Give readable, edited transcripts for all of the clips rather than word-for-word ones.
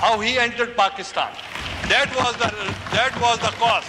How he entered Pakistan. That was the cause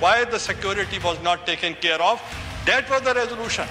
why the security was not taken care of. That was the resolution.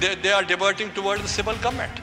they are diverting towards the civil government.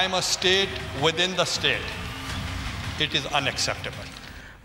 I am a state within the state. It is unacceptable.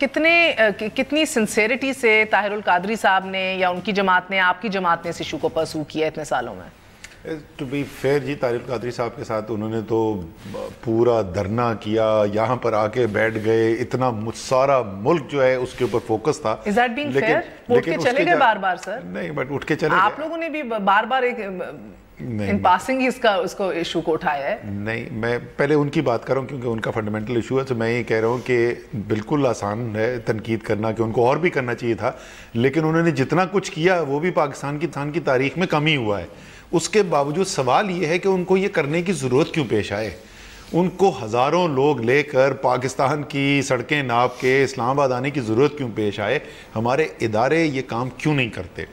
کتنی sincerity سے طاہر القادری صاحب نے یا ان کی جماعت نے, آپ کی جماعت نے اس ایشو کو پرسو کیا اتنے سالوں میں؟ ٹو بی فیئر جی, طاہر القادری صاحب کے ساتھ انہوں نے تو پورا دھرنا کیا, یہاں پر آ کے بیٹھ گئے, اتنا سارا ملک جو ہے اس کے اوپر فوکس تھا. Is that being fair? اٹھ کے چلے گئے بار بار سر؟ نہیں, بٹ اٹھ کے چلے گئے. آپ لوگوں نے بھی بار بار ایک ان پاسنگ ہی اس کو ایشو کو اٹھایا ہے. نہیں, میں پہلے ان کی بات کر رہا ہوں کیونکہ ان کا فنڈامنٹل ایشو ہے, تو میں یہ کہہ رہا ہوں کہ بالکل آسان ہے تنقید کرنا کہ ان کو اور بھی کرنا چاہیے تھا, لیکن انہوں نے جتنا کچھ کیا وہ بھی پاکستان کی تاریخ میں کم ہی ہوا ہے. اس کے باوجود سوال یہ ہے کہ ان کو یہ کرنے کی ضرورت کیوں پیش آئے. ان کو ہزاروں لوگ لے کر پاکستان کی سڑکیں ناپ کے اسلام آباد آنے کی ضرورت کیوں پیش آئے. ہمارے ادارے یہ کام کیوں نہیں کرتے؟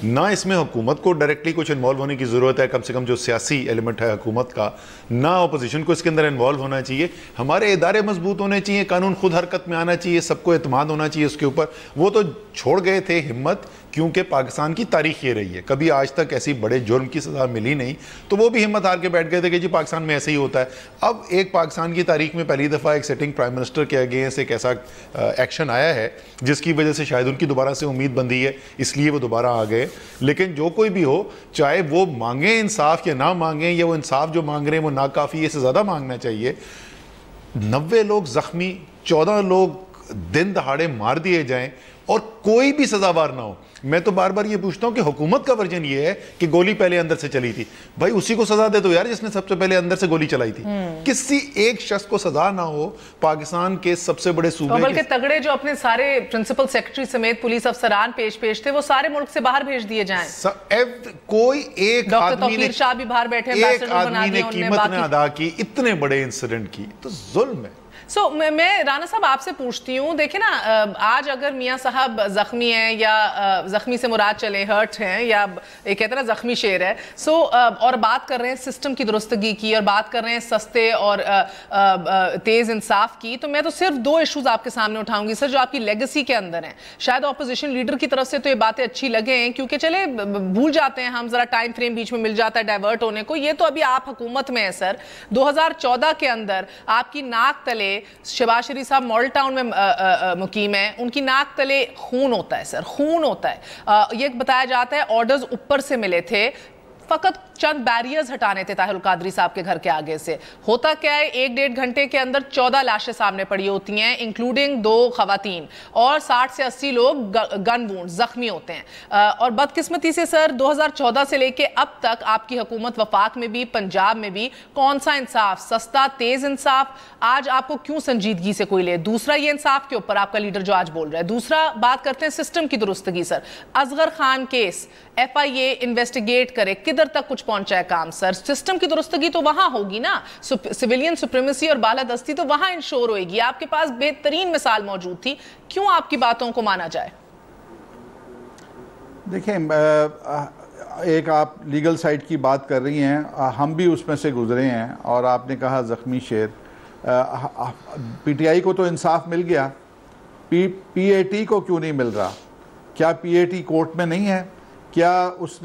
نہ اس میں حکومت کو ڈائریکٹلی کچھ انوالو ہونے کی ضرورت ہے, کم سے کم جو سیاسی ایلیمنٹ ہے حکومت کا, نہ اپوزیشن کو اس کے اندر انوالو ہونا چاہیے. ہمارے ادارے مضبوط ہونے چاہیے, قانون خود حرکت میں آنا چاہیے, سب کو اعتماد ہونا چاہیے اس کے اوپر. وہ تو چھوڑ گئے تھے ہمت, کیونکہ پاکستان کی تاریخ یہ رہی ہے, کبھی آج تک ایسی بڑے جرم کی سزا ملی نہیں, تو وہ بھی ہمت ہار کے بیٹھ گئے تھے کہ جی پاکستان میں ایسے ہی ہوتا ہے. اب ایک پاکستان کی تاریخ میں پہلی دفعہ ایک سیٹنگ پرائم منسٹر کے اگینسٹ ایک ایسا ایکشن آیا ہے جس کی وجہ سے شاید ان کی دوبارہ سے امید بندھی ہے, اس لیے وہ دوبارہ آ گئے. لیکن جو کوئی بھی ہو, چاہے وہ مانگیں انصاف یا نہ مانگیں, یا وہ انصاف جو مانگ رہے ہیں وہ ناکافی, اس سے زیادہ مانگنا چاہیے. 90 لوگ زخمی, 14 لوگ دن دہاڑے مار دیے جائیں اور کوئی بھی سزاوار نہ ہو. میں تو بار بار یہ پوچھتا ہوں کہ حکومت کا ورژن یہ ہے کہ گولی پہلے اندر سے چلی تھی, بھائی اسی کو سزا دے دو یار جس نے سب سے پہلے اندر سے گولی چلائی تھی. کسی ایک شخص کو سزا نہ ہو. پاکستان کے سب سے بڑے صوبے, بلکہ تگڑے جو اپنے سارے پرنسپل سیکرٹری سمیت پولیس افسران پیش تھے وہ سارے ملک سے باہر بھیج دیے جائیں. کوئی ایک ڈاکٹر توقیر شاہ بھی باہر بیٹھے, ایک آدمی نے قیمت نہ ادا کی اتنے بڑے انسیڈنٹ کی, تو ظلم ہے. میں رانا صاحب آپ سے پوچھتی ہوں, دیکھیں نا, آج اگر میاں صاحب زخمی ہیں یا زخمی سے مراد چلے ہرٹ ہیں یا ایک کہتے ہیں نا زخمی شیر ہے, اور بات کر رہے ہیں سسٹم کی درستگی کی اور بات کر رہے ہیں سستے اور تیز انصاف کی, تو میں تو صرف 2 ایشوز آپ کے سامنے اٹھاؤں گی سر جو آپ کی لیگسی کے اندر ہیں. شاید اپوزیشن لیڈر کی طرف سے تو یہ باتیں اچھی لگیں کیونکہ چلے بھول جاتے ہیں ہم, ذرا ٹائم فریم بیچ میں مل جاتا ہے ڈائیورٹ ہونے کو. یہ تو ابھی آپ حکومت میں ہیں سر, 2014 کے اندر آپ کی ناک تلے, شہباز شریف صاحب ماڈل ٹاؤن میں مقیم ہیں, ان کی ناک تلے خون ہوتا ہے سر, خون ہوتا ہے. یہ بتایا جاتا ہے آرڈرز اوپر سے ملے تھے, فقط چند بیریئرز ہٹانے تھے طاہر القادری صاحب کے گھر کے آگے سے. ہوتا کیا ہے, 1-1.5 گھنٹے کے اندر 14 لاشیں سامنے پڑی ہوتی ہیں, انکلوڈنگ 2 خواتین, اور 60 سے 80 لوگ گن وونڈ زخمی ہوتے ہیں. اور بدقسمتی سے سر 2014 سے لے کے اب تک آپ کی حکومت وفاق میں بھی پنجاب میں بھی کون سا انصاف, سستا تیز انصاف آج آپ کو کیوں سنجیدگی سے کوئی لے؟ دوسرا یہ انصاف کے اوپر آپ کا لیڈر جو آج بول رہا ہے. دوسرا بات کرتے ہیں سسٹم کی درستگی sir. Asghar Khan case FIA investigate کرے, کدھر تک کچھ پہنچا ہے کام سر؟ سسٹم کی درستگی تو وہاں ہوگی نا, سویلین سپریمیسی اور بالادستی تو وہاں انشور ہوئے گی. آپ کے پاس بہترین مثال موجود تھی, کیوں آپ کی باتوں کو مانا جائے؟ دیکھیں, ایک آپ لیگل سائٹ کی بات کر رہی ہیں, ہم بھی اس میں سے گزرے ہیں, اور آپ نے کہا زخمی شیر. PTI کو تو انصاف مل گیا, PAT کو کیوں نہیں مل رہا؟ کیا PAT کورٹ میں نہیں ہے؟ کیا اس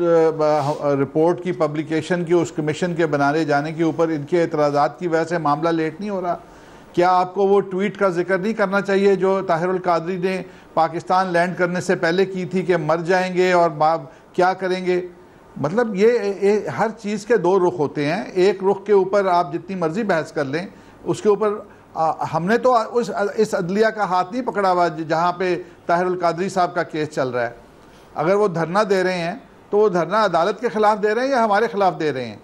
رپورٹ کی پبلیکیشن کی, اس کمیشن کے بنانے جانے کے اوپر ان کے اعتراضات کی وجہ سے معاملہ لیٹ نہیں ہو رہا؟ کیا آپ کو وہ ٹویٹ کا ذکر نہیں کرنا چاہیے جو طاہر القادری نے پاکستان لینڈ کرنے سے پہلے کی تھی کہ مر جائیں گے اور کیا کریں گے؟ مطلب یہ ہر چیز کے 2 رخ ہوتے ہیں. ایک رخ کے اوپر آپ جتنی مرضی بحث کر لیں, اس کے اوپر ہم نے تو اس عدلیہ کا ہاتھ نہیں پکڑا ہوا جہاں پہ طاہر القادری صاحب کا کیس چل رہا ہے. اگر وہ دھرنا دے رہے ہیں تو وہ دھرنا عدالت کے خلاف دے رہے ہیں یا ہمارے خلاف دے رہے ہیں؟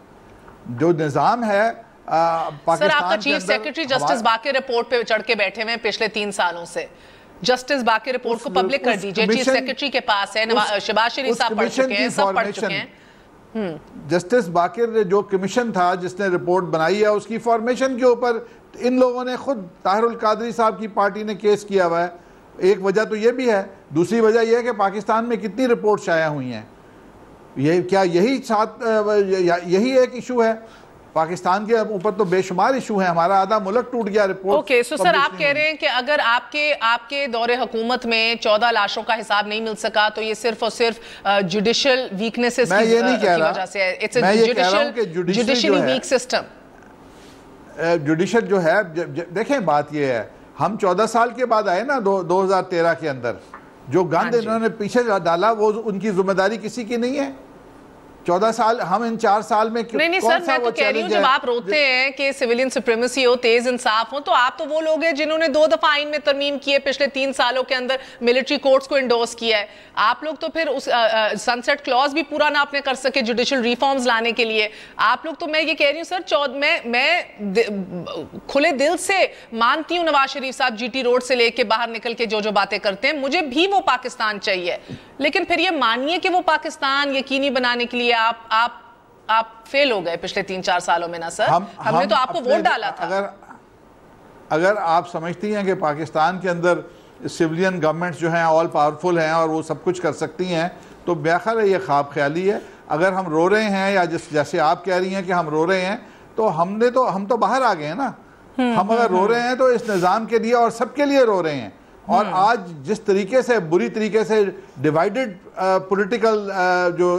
جو نظام ہے پاکستان سر, آپ کا chief secretary justice Baqir report پہ چڑھ کے بیٹھے ہوئے ہیں پچھلے 3 سالوں سے. جسٹس باقر رپورٹ کو پبلک کر دیجئے, چیف سیکرٹری کے پاس ہے, شہباز شریف صاحب پڑھ چکے ہیں, سب پڑھ چکے ہیں. جسٹس باقر جو کمیشن تھا جس نے رپورٹ بنائی ہے, اس کی فارمیشن کے اوپر ان لوگوں نے خود طاہر القادری صاحب کی پارٹی نے کیس کیا ہوا ہے. ایک وجہ تو یہ بھی ہے, دوسری وجہ یہ ہے کہ پاکستان میں کتنی رپورٹ شائع ہوئی ہیں. کیا یہی ایک ایشو ہے؟ پاکستان کے اوپر تو بے شمار ایشو ہیں, ہمارا آدھا ملک ٹوٹ گیا رپورٹ. اوکے, سو سر آپ کہہ رہے ہیں کہ اگر آپ کے دور حکومت میں 14 لاشوں کا حساب نہیں مل سکا تو یہ صرف اور صرف جوڈیشل ویکنیسز کی وجہ سے ہے. It's a judicially weak system. Judicial جو ہے, دیکھیں بات یہ ہے ہم 14 سال کے بعد آئے نا 2013 کے اندر، جو گند انہوں نے پیچھے ڈالا وہ ان کی ذمہ داری کسی کی نہیں ہے. 14 سال ہم ان 4 سال میں نہیں سر، میں تو کہہ رہی ہوں جب آپ روتے ہیں کہ سویلین سپریمیسی ہو، تیز انصاف ہو، تو آپ تو وہ لوگ ہیں جنہوں نے 2 دفعہ آئین میں ترمیم کی ہے پچھلے 3 سالوں کے اندر، ملٹری کورٹس کو انڈورس کیا ہے. آپ لوگ تو پھر اس سنسیٹ کلوز بھی پورا نہ اپنے کر سکے جوڈیشل ریفارمز لانے کے لیے. آپ لوگ تو، میں یہ کہہ رہی ہوں سر، میں کھلے دل سے مانتی ہوں نواز شریف صاحب جی ٹی روڈ سے لے کے باہر نکل کے جو باتیں کرتے ہیں، مجھے بھی وہ پاکستان چاہیے، لیکن پھر یہ مانیے کہ وہ پاکستان یقینی بنانے کے لیے آپ فیل ہو گئے پچھلے 3-4 سالوں میں نا سر. ہم نے تو آپ کو ووٹ ڈالا تھا. اگر آپ سمجھتی ہیں کہ پاکستان کے اندر سیولین گورنمنٹس جو ہیں آل پاورفل ہیں اور وہ سب کچھ کر سکتی ہیں، تو بیخر ہے یہ خواب خیالی ہے. اگر ہم رو رہے ہیں یا جیسے آپ کہہ رہی ہیں کہ ہم رو رہے ہیں، تو ہم تو باہر آ گئے ہیں نا. ہم اگر رو رہے ہیں تو اس نظام کے لیے اور سب کے لیے رو رہے ہیں. اور آج جس طریقے سے بری طریقے سے ڈیوائیڈڈ پولیٹیکل جو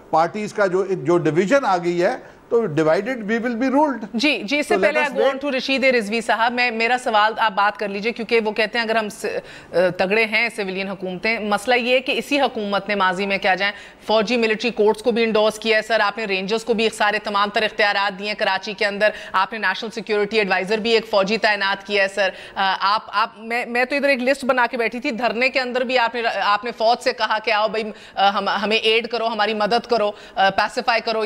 پارٹیز کا جو ڈویژن آ گئی ہے، تو divided we will be ruled. جی اس سے پہلے I want to Rashid Rizvi صاحب، میرا سوال آپ بات کر لیجئے، کیونکہ وہ کہتے ہیں اگر ہم تگڑے ہیں سویلین حکومتیں، مسئلہ یہ ہے کہ اسی حکومت نے ماضی میں کیا جائیں فوجی ملٹری کورٹس کو بھی انڈورس کیا ہے. سر آپ نے رینجرز کو بھی سارے تمام تر اختیارات دیے ہیں کراچی کے اندر. آپ نے نیشنل سیکیورٹی ایڈوائزر بھی ایک فوجی تعینات کیا ہے. سر میں تو ادھر ایک لسٹ بنا کے بیٹھی تھی، دھرنے کے اندر بھی آپ نے فوج سے کہا کہ آؤ بھائی ہمیں ایڈ کرو، ہماری مدد کرو، پیسیفائی کرو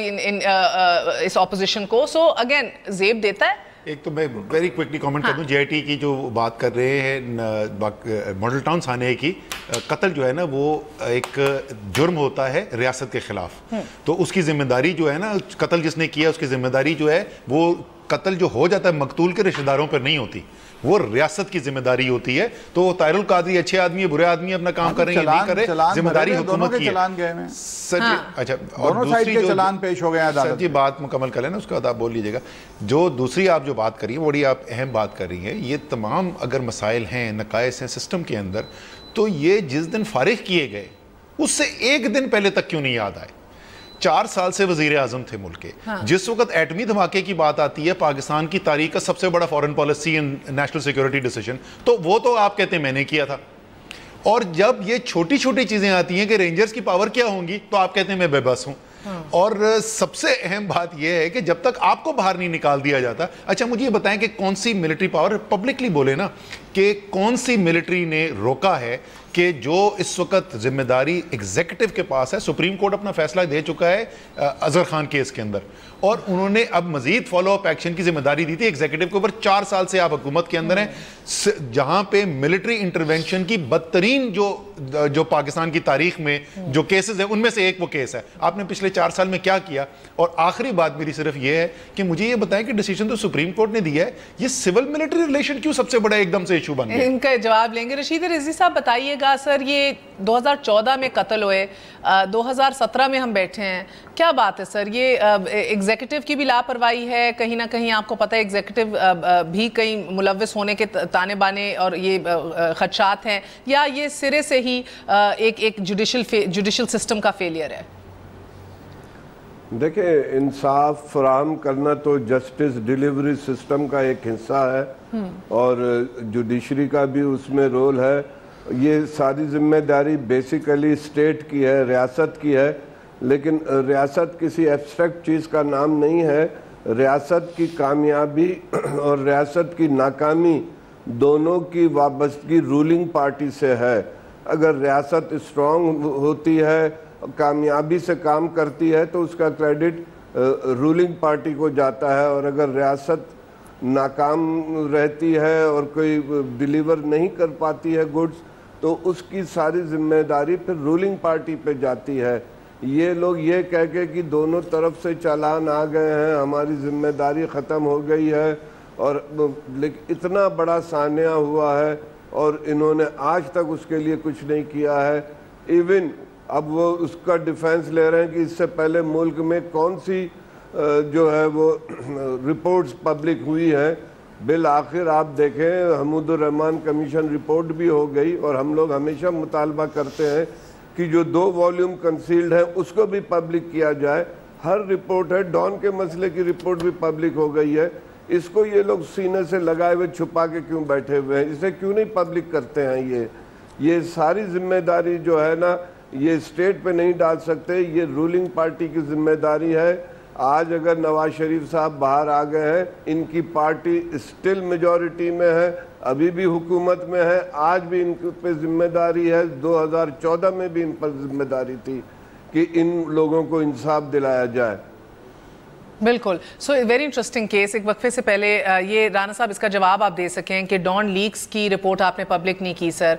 اس اپوزیشن کو. سو اگین زیب دیتا ہے. ایک تو میں ویری کوئکلی کامنٹ کر دوں، جے آئی ٹی کی جو بات کر رہے ہیں ماڈل ٹاؤن تھانے کی، قتل جو ہے نا وہ ایک جرم ہوتا ہے ریاست کے خلاف. تو اس کی ذمہ داری جو ہے نا، قتل جس نے کیا اس کی ذمہ داری جو ہے، وہ قتل جو ہو جاتا ہے مقتول کے رشتہ داروں پر نہیں ہوتی، وہ ریاست کی ذمہ داری ہوتی ہے. تو طاہر القادری اچھے آدمی ہے، برے آدمی اپنا کام کر رہے ہیں یا نہیں کر رہے، ذمہ داری حکومت کی ہے. سر جی اچھا، اور دوسری چلان پیش ہو گیا سر جی، بات مکمل کر لینا، اس کے بعد آپ بول لیجیے گا. جو دوسری آپ جو بات کر رہی ہیں، بڑی آپ اہم بات کر رہی ہیں. یہ تمام اگر مسائل ہیں، نقائص ہیں سسٹم کے اندر، تو یہ جس دن فارغ کیے گئے اس سے ایک دن پہلے تک کیوں نہیں یاد آئے؟ 4 سال سے وزیر اعظم تھے ملک کے. جس وقت ایٹمی دھماکے کی بات آتی ہے، پاکستان کی تاریخ کا سب سے بڑا foreign policy and national security decision, تو وہ تو آپ کہتے ہیں میں نے کیا تھا. اور جب یہ چھوٹی چھوٹی چیزیں آتی ہیں کہ رینجرز کی پاور کیا ہوں گی، تو آپ کہتے ہیں میں بے بس ہوں. اور سب سے اہم بات یہ ہے کہ جب تک آپ کو باہر نہیں نکال دیا جاتا. اچھا مجھے یہ بتائیں کہ کون سی ملٹری پاور، پبلکلی بولے نا، کہ کون سی ملٹری نے روکا ہے کہ جو اس وقت ذمہ داری ایگزیکٹو کے پاس ہے. سپریم کورٹ اپنا فیصلہ دے چکا ہے اظہر خان کیس کے اندر، اور انہوں نے اب مزید فالو اپ ایکشن کی ذمہ داری دی تھی ایگزیکٹو کے اوپر. 4 سال سے آپ حکومت کے اندر ہیں، جہاں پہ ملٹری انٹرونشن کی بدترین جو پاکستان کی تاریخ میں جو کیسز ہیں، ان میں سے ایک وہ کیس ہے. آپ نے پچھلے 4 سال میں کیا کیا؟ اور آخری بات میری صرف یہ ہے کہ مجھے یہ بتائیں کہ ڈیسیژن تو سپریم کورٹ نے دیا ہے، یہ سول ملٹری ریلیشن کیوں سب سے بڑا ایک دم سے ایشو بن گیا؟ ان کا جواب لیں گے. رشید رضوی صاحب بتائیے گا سر، یہ 2014 میں قتل ہوئے، 2017 میں ہم بیٹھے ہیں، کیا بات ہے سر؟ یہ ایگزیکٹو کی بھی لاپرواہی ہے کہیں نہ کہیں؟ آپ کو پتہ ہے ایگزیکٹو بھی کئی ملوث ہونے کے تانے بانے اور یہ خدشات ہیں، یا یہ سرے سے ہی ایک جوڈیشل سسٹم کا فیلئر ہے؟ دیکھیں، انصاف فراہم کرنا تو جسٹس ڈیلیوری سسٹم کا ایک حصہ ہے، اور جوڈیشری کا بھی اس میں رول ہے. یہ ساری ذمہ داری بیسیکلی اسٹیٹ کی ہے، ریاست کی ہے. لیکن ریاست کسی ایبسٹریکٹ چیز کا نام نہیں ہے. ریاست کی کامیابی اور ریاست کی ناکامی دونوں کی وابستگی رولنگ پارٹی سے ہے. اگر ریاست اسٹرانگ ہوتی ہے، کامیابی سے کام کرتی ہے، تو اس کا کریڈٹ رولنگ پارٹی کو جاتا ہے. اور اگر ریاست ناکام رہتی ہے اور کوئی ڈیلیور نہیں کر پاتی ہے گڈز، تو اس کی ساری ذمہ داری پھر رولنگ پارٹی پہ جاتی ہے. یہ لوگ یہ کہہ کے کہ دونوں طرف سے چالان آ گئے ہیں، ہماری ذمہ داری ختم ہو گئی ہے، اور اتنا بڑا سانحہ ہوا ہے اور انہوں نے آج تک اس کے لیے کچھ نہیں کیا ہے. ایون اب وہ اس کا ڈیفینس لے رہے ہیں کہ اس سے پہلے ملک میں کون سی جو ہے وہ رپورٹس پبلک ہوئی ہیں. بالآخر آپ دیکھیں، حمود الرحمن کمیشن رپورٹ بھی ہو گئی، اور ہم لوگ ہمیشہ مطالبہ کرتے ہیں کہ جو 2 والیوم کنسیلڈ ہیں اس کو بھی پبلک کیا جائے. ہر رپورٹ ہے، ڈان کے مسئلے کی رپورٹ بھی پبلک ہو گئی ہے. اس کو یہ لوگ سینے سے لگائے ہوئے چھپا کے کیوں بیٹھے ہوئے ہیں؟ اسے کیوں نہیں پبلک کرتے ہیں؟ یہ ساری ذمہ داری جو ہے نا یہ اسٹیٹ پہ نہیں ڈال سکتے، یہ رولنگ پارٹی کی ذمہ داری ہے۔ آج اگر نواز شریف صاحب باہر آ گئے ہیں، ان کی پارٹی اسٹل میجورٹی میں ہے، ابھی بھی حکومت میں ہے، آج بھی ان پہ ذمہ داری ہے، 2014 میں بھی ان پر ذمہ داری تھی کہ ان لوگوں کو انصاف دلایا جائے۔ بالکل، سو ویری انٹرسٹنگ کیس۔ ایک وقفے سے پہلے یہ رانا صاحب اس کا جواب آپ دے سکیں کہ ڈان لیکس کی رپورٹ آپ نے پبلک نہیں کی سر،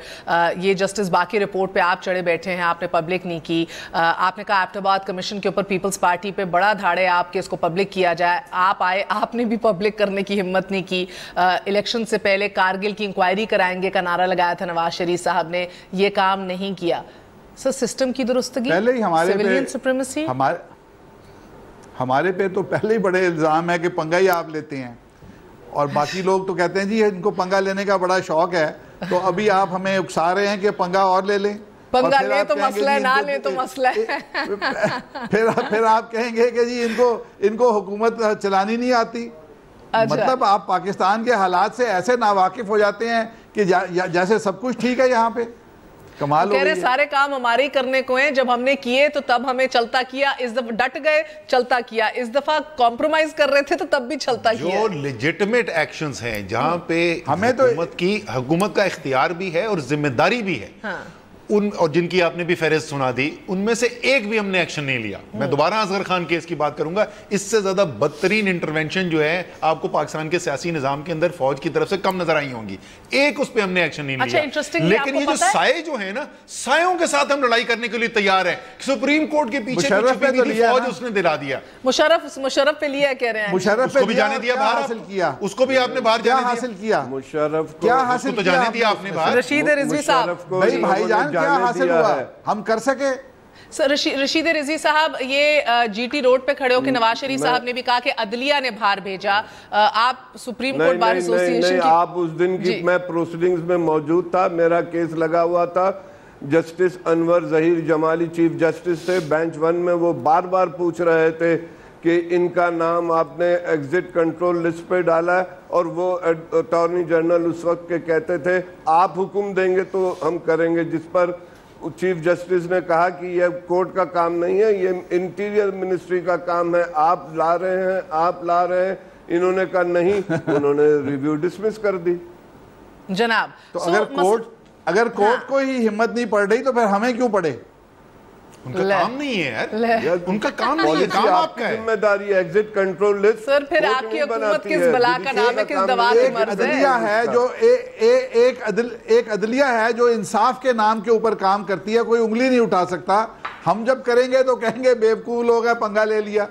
یہ جسٹس باقی رپورٹ پہ آپ چڑھے بیٹھے ہیں، آپ نے پبلک نہیں کی، آپ نے کہا ایبٹ آباد کمیشن کے اوپر پیپلز پارٹی پہ بڑا دھاڑے آپ کے اس کو پبلک کیا جائے، آپ آئے، آپ نے بھی پبلک کرنے کی ہمت نہیں کی۔ الیکشن سے پہلے کارگل کی انکوائری کرائیں گے کا نعرہ لگایا تھا نواز شریف صاحب نے، یہ کام نہیں کیا۔ سر سسٹم کی درستگی، سیویلین سپریمیسی، ہمارے پہ تو پہلے ہی بڑے الزام ہے کہ پنگا ہی آپ لیتے ہیں، اور باقی لوگ تو کہتے ہیں جی ان کو پنگا لینے کا بڑا شوق ہے، تو ابھی آپ ہمیں اکسا رہے ہیں کہ پنگا اور لے لیں، پنگا لے تو مسئلہ ہے، نہ لے تو مسئلہ ہے، پھر آپ کہیں گے کہ جی ان کو حکومت چلانی نہیں آتی۔ مطلب آپ پاکستان کے حالات سے ایسے ناواقف ہو جاتے ہیں کہ جیسے سب کچھ ٹھیک ہے یہاں پہ۔ کمال کہہ رہے سارے کام ہمارے ہی کرنے کو ہیں، جب ہم نے کیے تو تب ہمیں چلتا کیا، اس دفعہ ڈٹ گئے چلتا کیا، اس دفعہ کمپرومائز کر رہے تھے تو تب بھی چلتا کیا۔ جو لیجٹمیٹ ایکشنز ہیں جہاں پہ حکومت کا اختیار بھی ہے اور ذمہ داری بھی ہے، اور جن کی آپ نے بھی فہرست سنا دی، ان میں سے ایک بھی ہم نے ایکشن نہیں لیا۔ میں دوبارہ اصغر خان کیس کی بات کروں گا، اس سے زیادہ بدترین انٹرونشن جو ہے آپ کو پاکستان کے سیاسی نظام کے اندر فوج کی طرف سے کم نظر آئی ہوں گی، ایک اس پہ ہم نے ایکشن نہیں لیا۔ لیکن یہ جو سائے جو ہیں نا، سائوں کے ساتھ ہم لڑائی کرنے کے لیے تیار ہیں۔ سپریم کورٹ کے پیچھے چھپی ہوئی فوج اس نے دلا دیا، مشرف پہ لیا کہہ رہے ہیں، مشرف کو بھی جانے دیا باہر، اس کو بھی آپ نے باہر جانے حاصل کیا، مشرف کیا حاصل تو جانے دیا آپ نے باہر۔ رشید رضوی صاحب، بھائی جان کیا حاصل ہوا ہم کر سکے؟ سر رشید رضوی صاحب، یہ جی ٹی روڈ پہ کھڑے ہو کے نواز شریف صاحب نے بھی کہا کہ عدلیہ نے باہر بھیجا، آپ سپریم کورٹ بار ایسوسی ایشن کی، آپ اس دن کی میں پروسیڈنگز میں موجود تھا، میرا کیس لگا ہوا تھا، جسٹس انور ظہیر جمالی چیف جسٹس تھے، بینچ 1 میں وہ بار بار پوچھ رہے تھے کہ ان کا نام آپ نے ایگزٹ کنٹرول لسٹ پہ ڈالا ہے، اور وہ اٹارنی جنرل اس وقت کے کہتے تھے آپ حکم دیں گے تو ہم کریں گے، جس پر چیف جسٹس نے کہا کہ یہ کورٹ کا کام نہیں ہے، یہ انٹیریئر منسٹری کا کام ہے، آپ لا رہے ہیں، انہوں نے کہا نہیں، انہوں نے ریویو ڈسمس کر دی۔ جناب تو اگر کورٹ کو ہی ہمت نہیں پڑ رہی تو پھر ہمیں کیوں پڑے؟ ان کا کام نہیں ہے یار، ان کا کام نہیں ہے، کام آپ کا ہے، ذمہ داری ہے ایگزٹ کنٹرول لسٹ۔ سر پھر آپ کی حکومت کس بلا کا نام ہے، کس دوا کی مرض ہے؟ عدلیہ ہے جو ایک عدلیہ ہے جو انصاف کے نام کے اوپر کام کرتی ہے، کوئی انگلی نہیں اٹھا سکتا۔ ہم جب کریں گے تو کہیں گے بیوقوف لوگ ہیں، پنگا لے لیا۔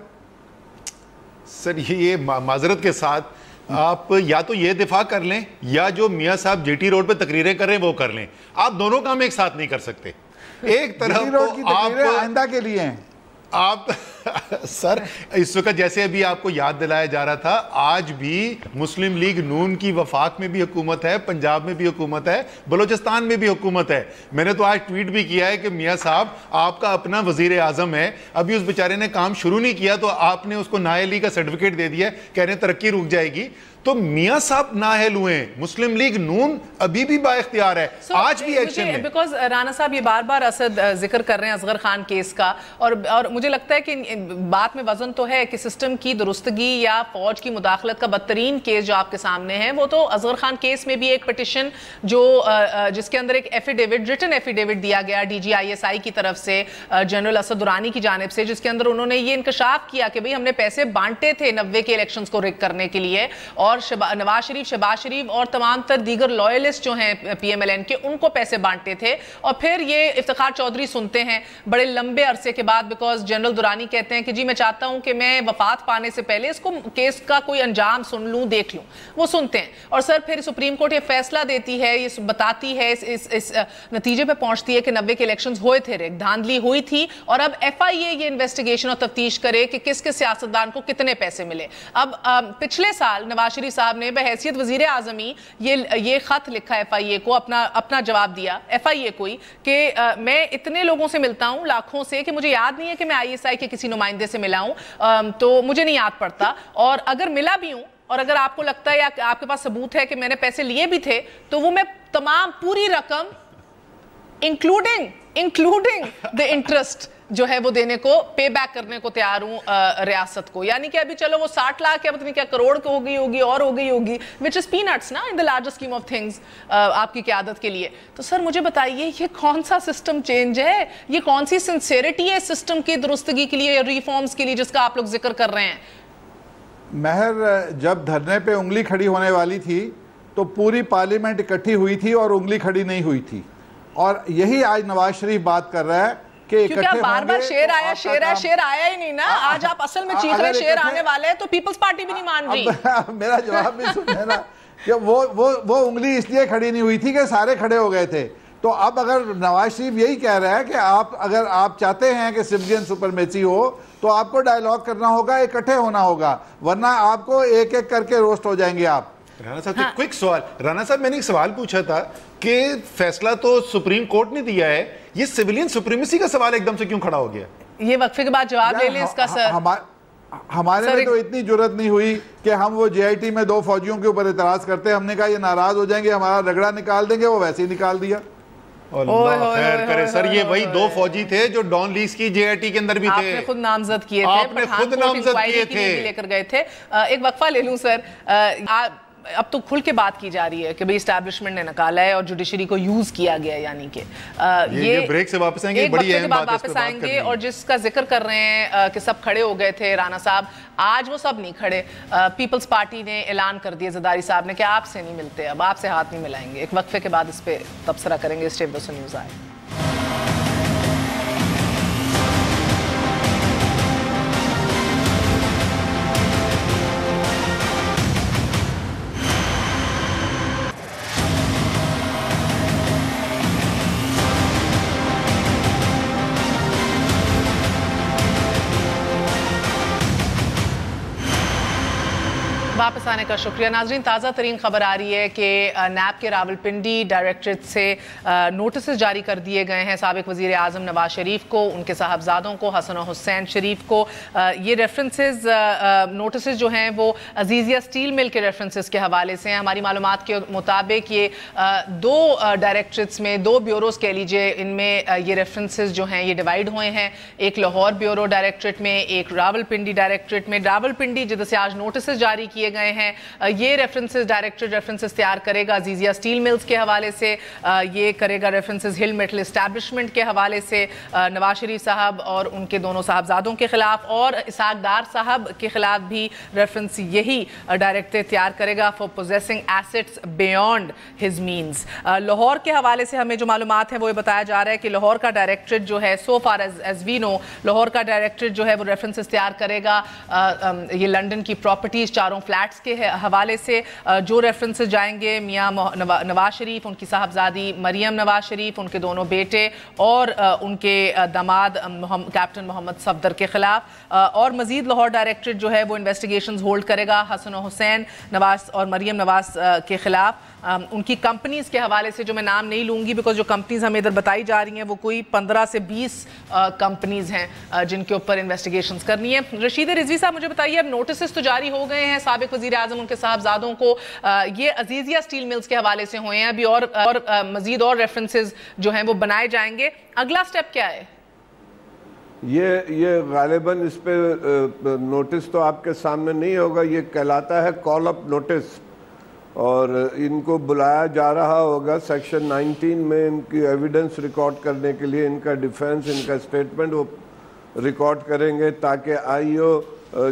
سر یہ معذرت کے ساتھ آپ یا تو یہ دفاع کر لیں، یا جو میاں صاحب جی ٹی روڈ پہ تقریریں کر رہے ہیں وہ کر لیں، آپ دونوں کام ایک ساتھ نہیں کر سکتے۔ ایک طرف تو آپ آئندہ کے لیے ہیں، آپ سر اس وقت جیسے ابھی آپ کو یاد دلایا جا رہا تھا، آج بھی مسلم لیگ نون کی وفاق میں بھی حکومت ہے، پنجاب میں بھی حکومت ہے، بلوچستان میں بھی حکومت ہے۔ میں نے تو آج ٹویٹ بھی کیا ہے کہ میاں صاحب آپ کا اپنا وزیر اعظم ہے، ابھی اس بیچارے نے کام شروع نہیں کیا تو آپ نے اس کو نااہلی کا سرٹیفکیٹ دے دیا، کہہ رہے ہیں ترقی رک جائے گی۔ تو میاں صاحب نااہل ہوئے ہیں، مسلم لیگ نون ابھی بھی با اختیار ہے، آج بھی ایکشن ہے۔ بیکاز رانا صاحب یہ بار بار اسد ذکر کر رہے ہیں اصغر خان کیس کا، اور مجھے لگتا ہے کہ بات میں وزن تو ہے کہ سسٹم کی درستگی یا فوج کی مداخلت کا بدترین کیس جو آپ کے سامنے ہے وہ تو اصغر خان کیس میں بھی ایک پٹیشن جس کے اندر ایک ایفیڈیوٹ، ریٹن ایفیڈیوٹ دیا گیا D G I S I کی طرف سے جنرل اسد درانی کی جانب سے، جس کے اندر انہوں نے یہ انکشاف کیا کہ بھئی ہم نے پیسے بانٹے تھے 90 کے الیکشنز کو ریگ کرنے کے لیے، اور نواز شریف، شہباز شریف اور تمام تر دیگر لوئلسٹ جو ہیں پی ایم ایل این کے، ان کو پیسے بانٹے تھے۔ اور پھر یہ افتخار چودھری سنتے ہیں بڑے لمبے عرصے کے بعد، بیکاز جنرل درانی کہتے ہیں کہ جی میں چاہتا ہوں کہ میں وفات پانے سے پہلے اس کو کیس کا کوئی انجام سن لوں، دیکھ لوں، وہ سنتے ہیں۔ اور سر پھر سپریم کورٹ یہ فیصلہ دیتی ہے، یہ بتاتی ہے، اس نتیجے پہ پہنچتی ہے کہ 90 کے الیکشنز ہوئے تھے، ریگ دھاندلی ہوئی تھی، اور اب ایف آئی اے یہ انویسٹیگیشن اور تفتیش کرے کہ کس کس سیاستدان کو کتنے پیسے ملے۔ اب پچھلے سال نواز شریف صاحب نے بحیثیت وزیر اعظمی یہ خط لکھا ایف آئی اے کو، اپنا جواب دیا ایف آئی اے کو کہ میں اتنے لوگوں سے ملتا ہوں، لاکھوں سے، کہ مجھے یاد نہیں ہے کہ میں آئی ایس آئی کے کسی نمائندے سے ملا ہوں، تو مجھے نہیں یاد پڑتا، اور اگر ملا بھی ہوں اور اگر آپ کو لگتا ہے یا آپ کے پاس ثبوت ہے کہ میں نے پیسے لیے بھی تھے تو وہ میں تمام پوری رقم انکلوڈنگ دا انٹرسٹ جو ہے وہ دینے کو پے بیک کرنے کو تیار ہوں ریاست کو. یعنی کہ ابھی چلو وہ 60 لاکھ یا پتہ نہیں کیا کروڑ کی ہو گئی ہوگی which is peanuts نا in the larger scheme of things آپ کی قیادت کے لیے. تو سر مجھے بتائیے یہ کون سا سسٹم چینج ہے, یہ کون سی سنسیریٹی ہے سسٹم کی درستگی کے لیے, ریفارمز کے لیے جس کا آپ لوگ ذکر کر رہے ہیں؟ مہر, جب دھرنے پہ انگلی کھڑی ہونے والی تھی تو پوری پارلیمنٹ اکٹھی ہوئی تھی اور انگلی کھڑی نہیں ہوئی تھی, اور یہی آج نواز شریف بات کر رہا ہے کہ کیونکہ بار بار شیر آیا ہی نہیں نا. آج آپ اصل میں چیخ رہے شیر آنے والے ہیں تو پیپلز پارٹی بھی نہیں مان رہی. میرا جواب بھی سنیں نا کہ وہ انگلی اس لیے کھڑی نہیں ہوئی تھی کہ سارے کھڑے ہو گئے تھے. تو اب اگر نواز شریف یہی کہہ رہا ہے کہ اگر آپ چاہتے ہیں کہ سمجین سپرمیسی ہو تو آپ کو ڈائیلاگ کرنا ہوگا, اکٹھے ہونا ہوگا, ورنہ آپ کو ایک ایک کر کے روسٹ ہو جائیں گے آپ. رانا صاحب ایک کوئک سوال. رانا صاحب میں نے ایک سوال پوچھا تھا کہ فیصلہ تو سپریم کورٹ نے دیا ہے, یہ سیویلین سپریمیسی کا سوال ایک دم سے کیوں کھڑا ہو گیا؟ یہ وقفے کے بعد جواب لے لیں اس کا سر. ہمارے میں تو اتنی جرت نہیں ہوئی کہ ہم وہ جے آئی ٹی میں 2 فوجیوں کے اوپر اعتراض کرتے, ہم نے کہا یہ ناراض ہو جائیں گے, ہمارا رگڑا نکال دیں گے, وہ ویسے ہی نکال دیا. اللہ خیر کرے سر, یہ وہی 2 فوجی تھے جو ڈان لیس کی جے آئی ٹی کے اندر بھی تھے. آپ نے خود نامزد کیے تھے, لے کر گئے تھے. ایک وقفہ لے لوں سر. اب تو کھل کے بات کی جا رہی ہے کہ بھئی اسٹیبلشمنٹ نے نکالا ہے اور جوڈیشری کو یوز کیا گیا, یعنی کہ یہ بریک سے واپس آئیں گے, بڑی اہم بات ہے اس پہ بات کریں گے. اور جس کا ذکر کر رہے ہیں کہ سب کھڑے ہو گئے تھے رانا صاحب, آج وہ سب نہیں کھڑے. پیپلز پارٹی نے اعلان کر دیا زرداری صاحب نے کہ آپ سے نہیں ملتے, اب آپ سے ہاتھ نہیں ملائیں گے. ایک وقفے کے بعد اس پہ تبصرہ کریں گے. اسٹے ود نیوز آئے. واپس آنے کا شکریہ. ناظرین, تازہ ترین خبر آ رہی ہے کہ نیب کے راولپنڈی ڈائریکٹریٹ سے نوٹسز جاری کر دیے گئے ہیں سابق وزیر اعظم نواز شریف کو, ان کے صاحبزادوں کو, حسن و حسین شریف کو. یہ ریفرنسز نوٹسز جو ہیں وہ عزیزیہ سٹیل مل کے ریفرنسز کے حوالے سے ہیں. ہماری معلومات کے مطابق یہ 2 ڈائریکٹریٹس میں 2 بیوروز کہہ لیجئے, ان میں یہ ریفرنسز جو ہیں یہ ڈیوائیڈ ہوئے ہیں. ایک لاہور بیورو ڈائریکٹریٹ میں, ایک راولپنڈی ڈائریکٹریٹ میں. راولپنڈی جدھر سے آج نوٹسز جاری کیے گئے ہیں, یہ ریفرنسز ڈائریکٹریٹ ریفرنسز تیار کرے گا عزیزیہ سٹیل ملز کے حوالے سے, یہ کرے گا ریفرنسز ہل میٹل اسٹیبلشمنٹ کے حوالے سے نواز شریف صاحب اور ان کے دونوں صاحبزادوں کے خلاف, اور اسحاق ڈار صاحب کے خلاف بھی ریفرنس یہی ڈائریکٹریٹ تیار کرے گا for possessing assets beyond his means. Lahore کے حوالے سے ہمیں جو معلومات ہیں وہ یہ بتایا جا رہا ہے کہ لاہور کا ڈائریکٹریٹ جو ہے سو فار ایز وی نو, لاہور کا ڈائریکٹریٹ جو ہے وہ ریفرنسز تیار کرے گا یہ لنڈن کی پراپرٹیز 4 فلیٹس کے حوالے سے. جو ریفرنسز جائیں گے میاں نواز شریف, ان کی صاحبزادی مریم نواز شریف, ان کے دونوں بیٹے اور ان کے داماد کیپٹن محمد صفدر کے خلاف. اور مزید لاہور ڈائریکٹریٹ جو ہے وہ انویسٹیگیشنز ہولڈ کرے گا حسن و حسین نواز اور مریم نواز کے خلاف. ان کی کمپنیز کے حوالے سے جو میں نام نہیں لوں گی بیکاز جو کمپنیز ہمیں ادھر بتائی جا رہی ہیں وہ کوئی 15 سے 20 کمپنیز ہیں جن کے اوپر انویسٹیگیشنز کرنی ہے. رشید رضوی صاحب مجھے بتائیے, اب نوٹسز تو جاری ہو گئے ہیں سابق وزیر اعظم ان کے صاحبزادوں کو, یہ عزیزیہ سٹیل ملز کے حوالے سے ہوئے ہیں ابھی, اور مزید اور ریفرنسز جو ہیں وہ بنائے جائیں گے. اگلا سٹیپ کیا ہے؟ یہ غالباً اس پہ نوٹس تو آپ کے سامنے نہیں ہوگا, یہ کہلاتا ہے کال اپ نوٹس, اور ان کو بلایا جا رہا ہوگا سیکشن 19 میں ان کی ایویڈنس ریکارڈ کرنے کے لیے. ان کا ڈیفینس, ان کا اسٹیٹمنٹ وہ ریکارڈ کریں گے تاکہ آئی او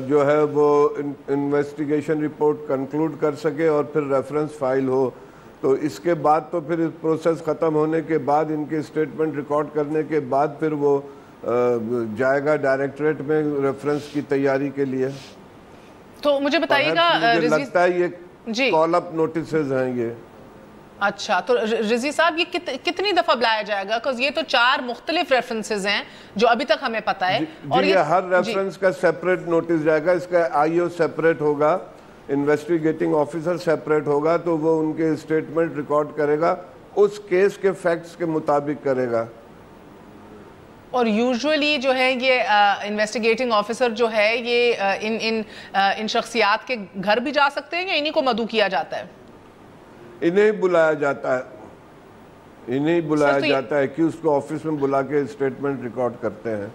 جو ہے وہ انویسٹیگیشن رپورٹ کنکلوڈ کر سکے اور پھر ریفرنس فائل ہو. تو اس کے بعد تو پھر اس پروسیس ختم ہونے کے بعد, ان کے اسٹیٹمنٹ ریکارڈ کرنے کے بعد پھر وہ جائے گا ڈائریکٹریٹ میں ریفرنس کی تیاری کے لیے. تو مجھے بتائیے گا, مجھے لگتا ہے یہ کال اپ نوٹسز ہیں یہ. اچھا, تو رضی صاحب یہ کتنی دفعہ بلایا جائے گا؟ یہ تو 4 مختلف ریفرنسز ہیں جو ابھی تک ہمیں پتہ ہے. اور یہ ہر ریفرنس کا سیپریٹ نوٹس جائے گا, اس کا آئی او سیپریٹ ہوگا, انویسٹیگیٹنگ آفیسر سیپریٹ ہوگا, تو وہ ان کے اسٹیٹمنٹ ریکارڈ کرے گا, اس کیس کے فیکٹس کے مطابق کرے گا. اور یوزولی جو ہے یہ انویسٹیگیٹنگ آفیسر جو ہے یہ ان شخصیات کے گھر بھی جا سکتے ہیں یا انہی کو مدعو کیا جاتا ہے؟ انہیں بلایا جاتا ہے کہ اس کو آفس میں بلا کے اسٹیٹمنٹ ریکارڈ کرتے ہیں.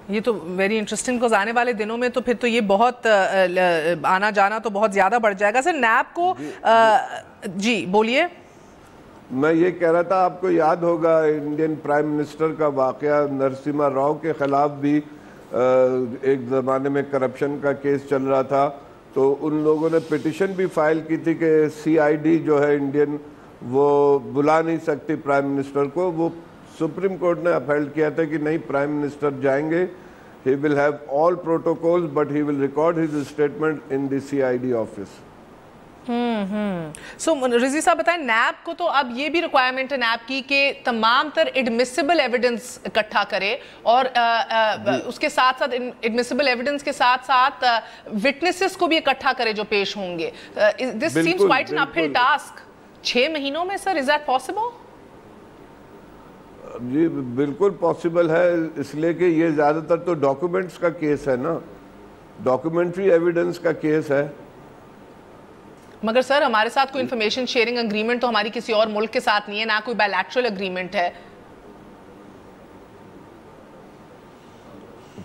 یہ تو ویری انٹرسٹنگ کوز آنے والے دنوں میں تو پھر تو یہ بہت آنا جانا تو بہت زیادہ بڑھ جائے گا. سر نیب کو جی بولیے. میں یہ کہہ رہا تھا آپ کو یاد ہوگا انڈین پرائم منسٹر کا واقعہ نرسمہا راؤ کے خلاف بھی ایک زمانے میں کرپشن کا کیس چل رہا تھا تو ان لوگوں نے پیٹیشن بھی فائل کی تھی کہ سی آئی ڈی جو ہے انڈین وہ بلا نہیں سکتی پرائم منسٹر کو. وہ سپریم کورٹ نے اپہیلڈ کیا تھا کہ نہیں پرائم منسٹر جائیں گے. He will have all protocols but he will record his statement in the CID office. سو رضی صاحب بتائیں نیب کو تو اب یہ بھی ریکوائرمنٹ ہے نیب کی کہ تمام تر ایڈمیسیبل ایویڈنس اکٹھا کرے اور اس کے ساتھ ساتھ ایڈمیسیبل ایویڈنس کے ساتھ ساتھ وٹنسز کو بھی اکٹھا کرے جو پیش ہوں گے. دس سیمز کوائٹ این اپ ہل ٹاسک. 6 مہینوں میں سر از دیٹ پاسبل؟ جی بالکل پاسبل ہے, اس لیے کہ یہ زیادہ تر تو ڈاکومنٹس کا کیس ہے نا, ڈاکومنٹری ایویڈنس کا کیس ہے. مگر سر ہمارے ساتھ کوئی انفارمیشن شیئرنگ اگریمنٹ تو ہماری کسی اور ملک کے ساتھ نہیں ہے, نہ کوئی بائیلیٹرل اگریمنٹ ہے.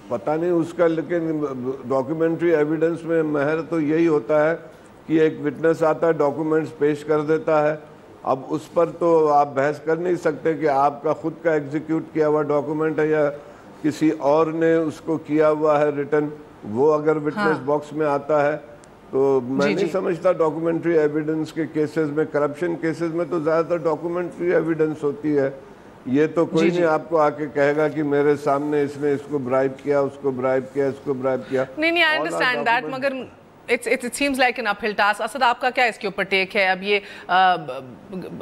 پتہ نہیں اس کا, لیکن ڈاکومنٹری ایویڈنس میں مہر تو یہی ہوتا ہے کہ ایک وٹنس آتا ہے, ڈاکومنٹس پیش کر دیتا ہے. اب اس پر تو آپ بحث کر نہیں سکتے کہ آپ کا خود کا ایگزیکیوٹ کیا ہوا ڈاکومنٹ ہے یا کسی اور نے اس کو کیا ہوا ہے ریٹن. وہ اگر وٹنس باکس میں آتا ہے تو میں نہیں سمجھتا ڈاکومنٹری ایویڈنس کے کیسز میں, کرپشن کیسز میں تو زیادہ تر ڈاکومنٹری ایویڈنس ہوتی ہے. یہ تو کوئی نہیں آپ کو آ کے کہے گا کہ میرے سامنے اس نے اس کو برائب کیا, اس کو برائب کیا, اس کو برائب کیا. نہیں آئی انڈرسٹینڈ دیٹ, مگر it seems like an uphill task. Asad آپ کا کیا اس کے اوپر ٹیک ہے؟ اب یہ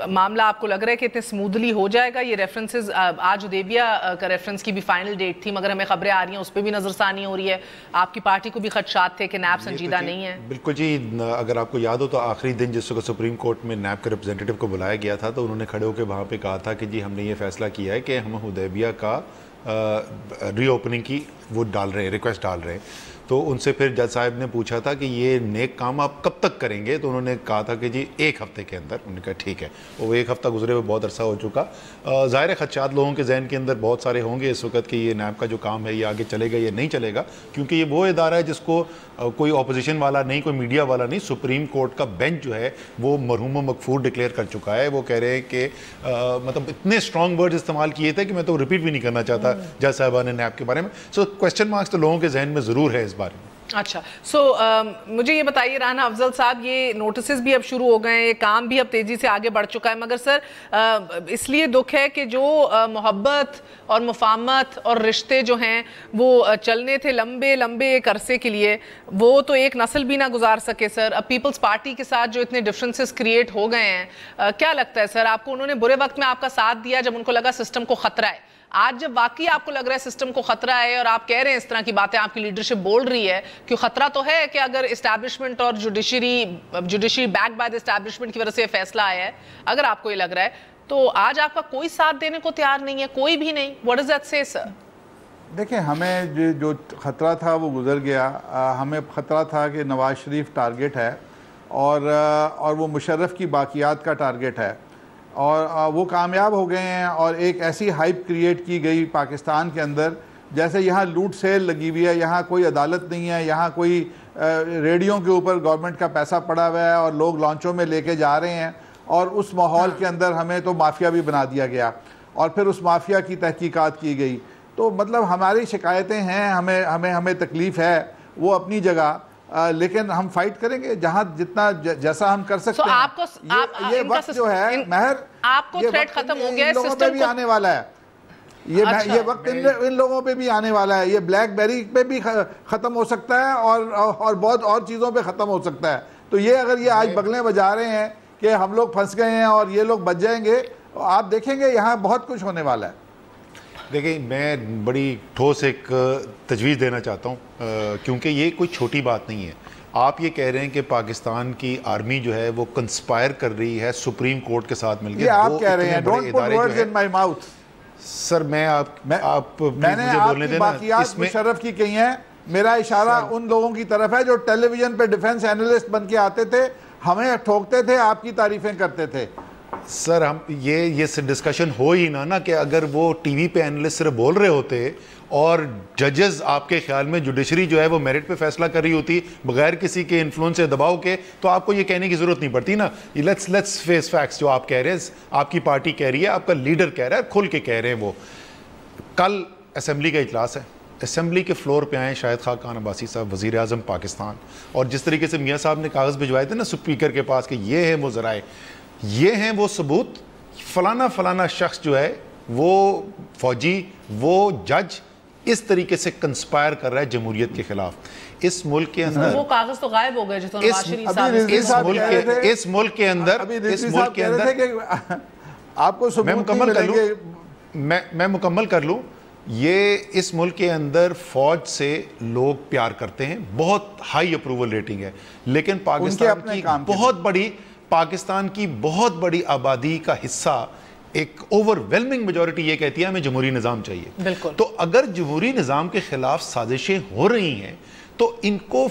معاملہ آپ کو لگ رہا ہے کہ اتنے سموتھلی ہو جائے گا؟ یہ ریفرنسز آج حدیبیہ کا ریفرنس کی بھی فائنل ڈیٹ تھی, مگر ہمیں خبریں آ رہی ہیں اس پہ بھی نظر ثانی ہو رہی ہے. آپ کی پارٹی کو بھی خدشات تھے کہ نیب سنجیدہ نہیں ہے. بالکل جی, اگر آپ کو یاد ہو تو آخری دن جس کو سپریم کورٹ میں نیب کے ریپرزینٹیٹو کو بلایا گیا تھا تو انہوں نے کھڑے ہو کے وہاں پہ کہا تھا کہ جی ہم نے یہ فیصلہ کیا ہے کہ ہم حدیبیہ کا ری اوپننگ کی وہ ڈال رہے ہیں, ریکویسٹ ڈال رہے ہیں. تو ان سے پھر جج صاحب نے پوچھا تھا کہ یہ نیک کام آپ کب تک کریں گے؟ تو انہوں نے کہا تھا کہ جی 1 ہفتے کے اندر. انہوں نے کہا ٹھیک ہے. وہ 1 ہفتہ گزرے ہوئے بہت عرصہ ہو چکا. ظاہر خدشات لوگوں کے ذہن کے اندر بہت سارے ہوں گے اس وقت کہ یہ نیب کا جو کام ہے یہ آگے چلے گا یا نہیں چلے گا, کیونکہ یہ وہ ادارہ ہے جس کو کوئی اپوزیشن والا نہیں, کوئی میڈیا والا نہیں, سپریم کورٹ کا بینچ جو ہے وہ مرحوم و مغفور ڈکلیئر کر چکا ہے. وہ کہہ رہے ہیں کہ مطلب اتنے اسٹرانگ ورڈز استعمال کیے تھے کہ میں تو ریپیٹ بھی نہیں کرنا چاہتا جج صاحبہ نے نیب کے بارے میں. سو کوسچن مارکس تو لوگوں کے ذہن میں ضرور ہے اس بارے میں. اچھا, سو مجھے یہ بتائیے رانا افضل صاحب, یہ نوٹسز بھی اب شروع ہو گئے ہیں, یہ کام بھی اب تیزی سے آگے بڑھ چکا ہے, مگر سر اس لیے دکھ ہے کہ جو محبت اور مفاہمت اور رشتے جو ہیں وہ چلنے تھے لمبے لمبے ایک عرصے کے لیے, وہ تو ایک نسل بھی نہ گزار سکے سر. اب پیپلز پارٹی کے ساتھ جو اتنے ڈفرینسز کریٹ ہو گئے ہیں, کیا لگتا ہے سر آپ کو انہوں نے برے وقت میں آپ کا ساتھ دیا جب ان کو لگا سسٹم کو خطرہ ہے؟ آج جب واقعی آپ کو لگ رہا ہے سسٹم کو خطرہ ہے اور آپ کہہ رہے ہیں اس طرح کی باتیں, آپ کی لیڈرشپ بول رہی ہے کہ خطرہ تو ہے کہ اگر اسٹیبلشمنٹ اور judiciary back by the establishment کی وجہ سے یہ فیصلہ آیا ہے, اگر آپ کو یہ لگ رہا ہے تو آج آپ کا کوئی ساتھ دینے کو تیار نہیں ہے, کوئی بھی نہیں. What does that say sir? دیکھیں ہمیں جو خطرہ تھا وہ گزر گیا. ہمیں خطرہ تھا کہ نواز شریف ٹارگٹ ہے اور وہ مشرف کی باقیات کا ٹارگٹ ہے, اور وہ کامیاب ہو گئے ہیں. اور ایک ایسی ہائپ کریٹ کی گئی پاکستان کے اندر جیسے یہاں لوٹ سیل لگی ہوئی ہے, یہاں کوئی عدالت نہیں ہے, یہاں کوئی ریڈیو کے اوپر گورنمنٹ کا پیسہ پڑا ہوا ہے اور لوگ لانچوں میں لے کے جا رہے ہیں. اور اس ماحول کے اندر ہمیں تو مافیا بھی بنا دیا گیا اور پھر اس مافیا کی تحقیقات کی گئی. تو مطلب ہماری شکایتیں ہیں, ہمیں تکلیف ہے وہ اپنی جگہ, لیکن ہم فائٹ کریں گے جہاں جتنا جیسا ہم کر سکتے ہیں. یہ وقت جو ہے مہر, آپ کو تھریٹ ختم ہو گیا ہے, لوگوں پہ بھی آنے والا ہے. یہ وقت ان لوگوں پہ بھی آنے والا ہے. یہ بلیک بیری پہ بھی ختم ہو سکتا ہے اور بہت اور چیزوں پہ ختم ہو سکتا ہے. تو یہ اگر یہ آج بغلیں بجا رہے ہیں کہ ہم لوگ پھنس گئے ہیں اور یہ لوگ بچ جائیں گے, آپ دیکھیں گے یہاں بہت کچھ ہونے والا ہے. دیکھیں میں بڑی ٹھوس ایک تجویز دینا چاہتا ہوں, کیونکہ یہ کوئی چھوٹی بات نہیں ہے. آپ یہ کہہ رہے ہیں کہ پاکستان کی آرمی جو ہے وہ کنسپائر کر رہی ہے سپریم کورٹ کے ساتھ مل کے. یہ آپ کہہ رہے ہیں, don't put words in my mouth. Sir میں نے آپ کی باقیات مشرف کی کہی ہیں. میرا اشارہ ان لوگوں کی طرف ہے جو ٹیلی ویژن پہ ڈیفنس اینالسٹ بن کے آتے تھے, ہمیں ٹھوکتے تھے, آپ کی تعریفیں کرتے تھے. سر ہم یہ ڈسکشن ہو ہی نا کہ اگر وہ ٹی وی پہ اینالسٹ صرف بول رہے ہوتے اور ججز آپ کے خیال میں جوڈیشری جو ہے وہ میرٹ پہ فیصلہ کر رہی ہوتی بغیر کسی کے انفلوئنس سے دباؤ کے, تو آپ کو یہ کہنے کی ضرورت نہیں پڑتی نا. Let's face facts. جو آپ کہہ رہے ہیں, آپ کی پارٹی کہہ رہی ہے, آپ کا لیڈر کہہ رہا ہے, کھل کے کہہ رہے ہیں. وہ کل اسمبلی کا اجلاس ہے, اسمبلی کے فلور پہ آئیں شاہد خاقان عباسی صاحب, وزیر اعظم پاکستان, اور جس طریقے سے میاں صاحب نے کاغذ بھجوائے تھے نا اسپیکر کے پاس کہ یہ ہیں وہ ذرائع, یہ ہیں وہ ثبوت, فلانا شخص جو ہے وہ فوجی, وہ جج اس طریقے سے کنسپائر کر رہا ہے جمہوریت کے خلاف. اس ملک کے اندر وہ کاغذ تو غائب ہو گئے جو اس ملک کے اندر آپ کو میں مکمل کر لوں. یہ اس ملک کے اندر فوج سے لوگ پیار کرتے ہیں, بہت ہائی اپروول ریٹنگ ہے, لیکن پاکستان کی بہت بڑی آبادی کا حصہ, ایک اوور ویلمنگ میجورٹی یہ کہتی ہے ہمیں جمہوری نظام چاہیے. بالکل. تو اگر جمہوری نظام کے خلاف سازشیں ہو رہی ہیں تو ان کو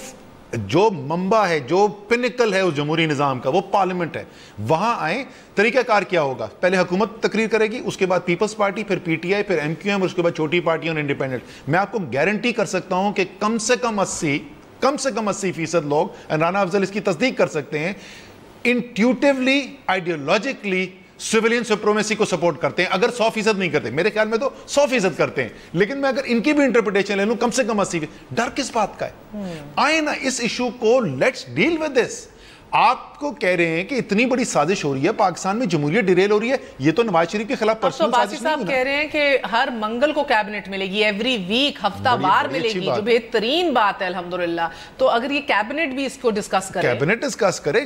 جو منبع ہے, جو پنکل ہے اس جمہوری نظام کا, وہ پارلیمنٹ ہے, وہاں آئیں. طریقہ کار کیا ہوگا؟ پہلے حکومت تقریر کرے گی, اس کے بعد پیپلز پارٹی, پھر پی ٹی آئی, پھر ایم کیو ایم, اور اس کے بعد چھوٹی پارٹیوں اور انڈیپینڈنٹ. میں آپ کو گارنٹی کر سکتا ہوں کہ کم سے کم 80% لوگ, رانا افضل اس کی تصدیق کر سکتے ہیں, انٹیوٹیولی, آئیڈیولوجیکلی سیولین سپریمیسی کو سپورٹ کرتے ہیں. اگر 100% نہیں کرتے, میرے خیال میں تو 100% کرتے ہیں, لیکن میں اگر ان کی بھی انٹرپریٹیشن لے لوں کم سے کم 80%. ڈر کس بات کا ہے؟ آئے نا اس ایشو کو, لیٹس ڈیل ود دس. آپ کو کہہ رہے ہیں کہ اتنی بڑی سازش ہو رہی ہے پاکستان میں, جمہوریت ڈیریل ہو رہی ہے, یہ تو نواز شریف کے خلاف پرسنل سازش نہیں ہے. صاحب کہہ رہے ہیں کہ ہر منگل کو کیبنٹ ملے گی, ایوری ویک, ہفتہ وار ملے گی, جو بہترین بات ہے الحمدللہ. تو اگر یہ کیبنٹ بھی اس کو ڈسکس کرے, کیبنٹ ڈسکس کرے,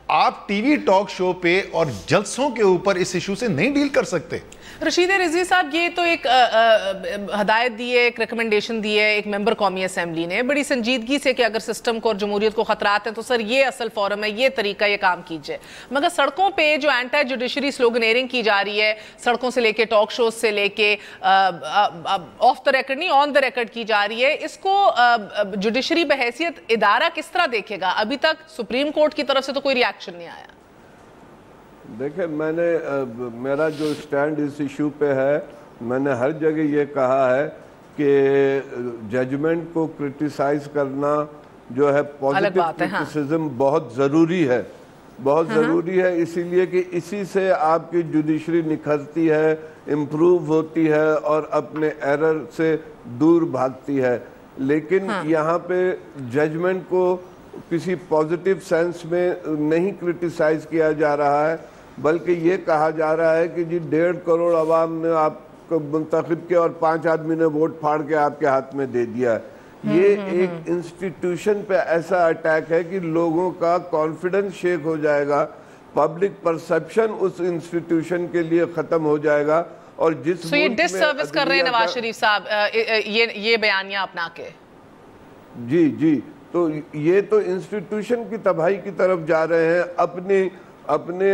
آپ ٹی وی ٹاک شو پہ اور جلسوں کے اوپر اس ایشو سے نہیں ڈیل کر سکتے. رشید رضوی صاحب, یہ تو ایک ہدایت دی ہے, ایک ریکمنڈیشن دی ہے ایک ممبر قومی اسمبلی نے بڑی سنجیدگی سے کہ اگر سسٹم کو اور جمہوریت کو خطرات ہیں تو سر یہ اصل فورم ہے, یہ طریقہ, یہ کام کیجئے. مگر سڑکوں پہ جو اینٹی جوڈیشری سلوگنیرنگ کی جا رہی ہے, سڑکوں سے لے کے ٹاک شوز سے لے کے آف دا ریکارڈ نہیں, آن دا ریکارڈ کی جا رہی ہے, اس کو جوڈیشری بحیثیت ادارہ کس طرح دیکھے گا؟ ابھی تک سپریم کورٹ کی طرف سے تو کوئی ریاکشن نہیں آیا. دیکھیں, میرا جو سٹینڈ اس ایشو پہ ہے, میں نے ہر جگہ یہ کہا ہے کہ ججمنٹ کو کرٹیسائز کرنا جو ہے پازیٹیو کرٹیسزم بہت ضروری ہے, بہت ضروری ہے, اسی لیے کہ اسی سے آپ کی جوڈیشری نکھرتی ہے, امپروو ہوتی ہے اور اپنے ایرر سے دور بھاگتی ہے. لیکن یہاں پہ ججمنٹ کو کسی پازیٹیو سینس میں نہیں کرٹیسائز کیا جا رہا ہے, بلکہ یہ کہا جا رہا ہے کہ جی 1.5 کروڑ عوام نے آپ کو منتخب کیا اور 5 آدمی نے ووٹ پھاڑ کے آپ کے ہاتھ میں دے دیا ہے. یہ ایک انسٹیٹیوشن پہ ایسا اٹیک ہے کہ لوگوں کا کانفیڈنس شیک ہو جائے گا, پبلک پرسپشن اس انسٹیٹیوشن کے لیے ختم ہو جائے گا. اور جس یہ ڈس سروس کر رہے ہیں نواز شریف صاحب یہ بیانیہ اپنا کے. جی, تو یہ تو انسٹیٹیوشن کی تباہی کی طرف جا رہے ہیں, اپنے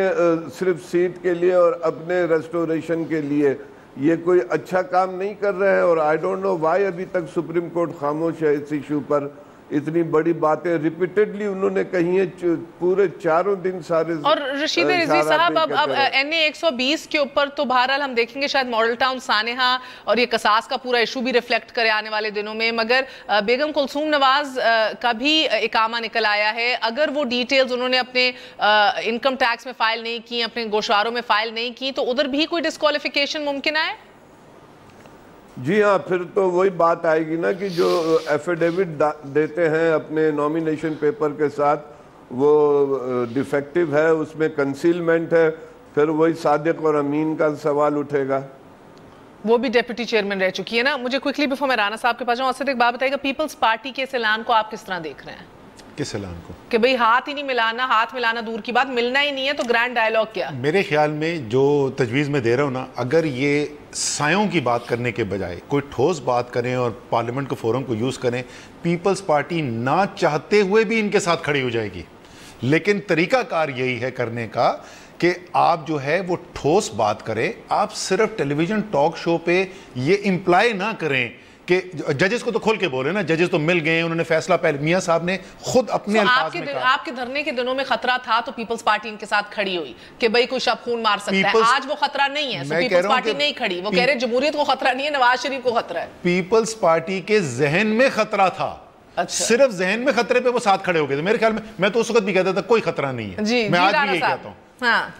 صرف سیٹ کے لیے اور اپنے ریسٹوریشن کے لیے. یہ کوئی اچھا کام نہیں کر رہے ہیں, اور آئی ڈونٹ نو وائی ابھی تک سپریم کورٹ خاموش ہے اس ایشو پر. اتنی بڑی باتیں ریپیٹڈلی انہوں نے کہی ہیں, پورے 4 دن سارے. اور رشید رضوی صاحب, اب این اے 120 کے اوپر تو بہرحال ہم دیکھیں گے شاید ماڈل ٹاؤن سانحہ اور یہ قصاص کا پورا ایشو بھی ریفلیکٹ کرے آنے والے دنوں میں, مگر بیگم کلثوم نواز کا بھی اقامہ نکل آیا ہے. اگر وہ ڈیٹیلز انہوں نے اپنے انکم ٹیکس میں فائل نہیں کی, اپنے گوشواروں میں فائل نہیں کی, تو ادھر بھی کوئی ڈسکوالیفیکیشن ممکن ہے؟ جی ہاں, پھر تو وہی بات آئے گی نا کہ جو ایفیڈیوٹ دیتے ہیں اپنے نومینیشن پیپر کے ساتھ وہ ڈیفیکٹیو ہے, اس میں کنسیلمنٹ ہے, پھر وہی صادق اور امین کا سوال اٹھے گا. وہ بھی ڈیپٹی چیئرمین رہ چکی ہے نا. مجھے کوئکلی بیفور میں رانا صاحب کے پاس جاؤں, اسد ایک بات بتائیے گا, پیپلز پارٹی کے اس اعلان کو آپ کس طرح دیکھ رہے ہیں؟ کس اعلان کو؟ کہ بھئی ہاتھ ہی نہیں ملانا, ہاتھ ملانا دور کی بات, ملنا ہی نہیں ہے تو گرینڈ ڈائیلاگ کیا؟ میرے خیال میں جو تجویز میں دے رہا ہوں نا, اگر یہ سایوں کی بات کرنے کے بجائے کوئی ٹھوس بات کریں اور پارلیمنٹ کو فورم کو یوز کریں, پیپلز پارٹی نہ چاہتے ہوئے بھی ان کے ساتھ کھڑی ہو جائے گی. لیکن طریقہ کار یہی ہے کرنے کا کہ آپ جو ہے وہ ٹھوس بات کریں, آپ صرف ٹیلی ویژن ٹاک شو پہ یہ امپلائی نہ کریں کہ ججز کو تو کھول کے بولے نا, ججز تو مل گئے, انہوں نے فیصلہ پہلے میاں صاحب نے خود اپنے الفاظ میں کہا. آپ کے دھرنے کے دنوں میں خطرہ تھا تو پیپلز پارٹی ان کے ساتھ کھڑی ہوئی کہ بھئی کوئی شب خون مار سکتا ہے. آج وہ خطرہ نہیں ہے, پیپلز پارٹی نہیں کھڑی, وہ کہہ رہے جمہوریت کو خطرہ نہیں ہے, نواز شریف کو خطرہ ہے. پیپلز پارٹی کے ذہن میں خطرہ تھا, صرف ذہن میں خطرے پہ وہ ساتھ کھڑے ہو گئے تھے. میرے خیال میں تو اس وقت بھی کہتا تھا کوئی خطرہ نہیں ہے, میں آج بھی یہی کہتا ہوں.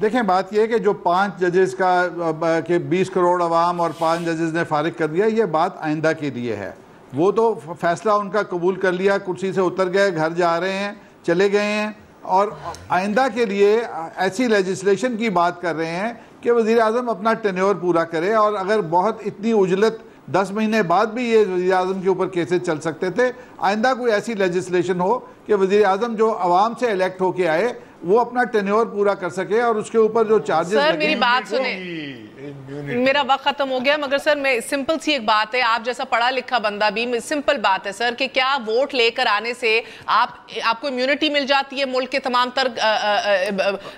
دیکھیں بات یہ ہے کہ جو 5 ججز کا کہ 20 کروڑ عوام اور 5 ججز نے فارغ کر دیا, یہ بات آئندہ کے لیے ہے. وہ تو فیصلہ ان کا قبول کر لیا, کرسی سے اتر گئے, گھر جا رہے ہیں, چلے گئے ہیں, اور آئندہ کے لیے ایسی لیجسلیشن کی بات کر رہے ہیں کہ وزیر اعظم اپنا ٹینیور پورا کرے. اور اگر بہت اتنی عجلت 10 مہینے بعد بھی یہ وزیر اعظم کے اوپر کیسز چل سکتے تھے, آئندہ کوئی ایسی لیجسلیشن ہو کہ وزیر اعظم جو عوام سے الیکٹ ہو کے آئے وہ اپنا ٹینیور پورا کر سکے, اور اس کے اوپر جو چارجز سر میری بات سنیں, میرا وقت ختم ہو گیا, مگر سر میں سمپل سی ایک بات ہے, آپ جیسا پڑھا لکھا بندہ بھی, سمپل بات ہے سر کہ کیا ووٹ لے کر آنے سے آپ کو امیونٹی مل جاتی ہے ملک کے تمام تر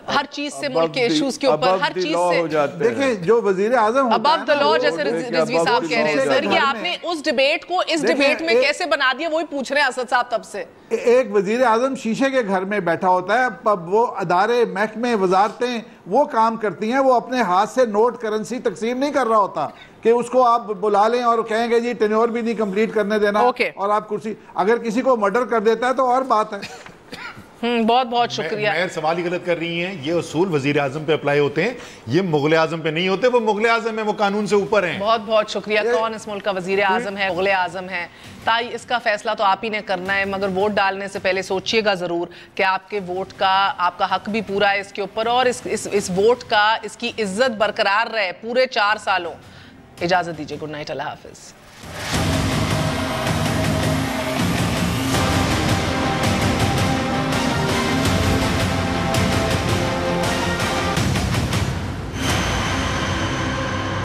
ہر چیز سے, ملک کے ایشوز کے اوپر ہر چیز سے؟ دیکھیں جو وزیر اعظم ابو دی لاء جیسے رضوی صاحب کہہ رہے ہیں سر, یہ آپ نے اس ڈیبیٹ کو اس ڈیبیٹ میں کیسے بنا دیا, وہی پوچھ رہے ہیں اسد صاحب تب سے. ایک وزیر اعظم شیشے کے گھر میں بیٹھا ہوتا ہے, وہ ادارے محکمے وزارتیں وہ کام کرتی ہیں, وہ اپنے ہاتھ سے نوٹ کرنسی تقسیم نہیں کر رہا ہوتا کہ اس کو آپ بلا لیں اور کہیں گے جی ٹینیور بھی نہیں کمپلیٹ کرنے دینا, اور آپ کرسی, اگر کسی کو مرڈر کر دیتا ہے تو اور بات ہے. بہت بہت شکریہ. میں سوال ہی غلط کر رہی ہیں, یہ اصول وزیر اعظم پہ اپلائی ہوتے ہیں, یہ مغل اعظم پہ نہیں ہوتے. وہ مغل اعظم ہے, وہ قانون سے اوپر ہیں. بہت بہت شکریہ. کون اس ملک کا وزیر اعظم ہے, مغل اعظم ہے, تائی اس کا فیصلہ تو آپ ہی نے کرنا ہے, مگر ووٹ ڈالنے سے پہلے سوچئے گا ضرور کہ آپ کے ووٹ کا آپ کا حق بھی پورا ہے اس کے اوپر, اور اس ووٹ کا اس کی عزت برقرار رہے پورے 4 سالوں. اجازت دیجیے, گڈ نائٹ, اللہ حافظ.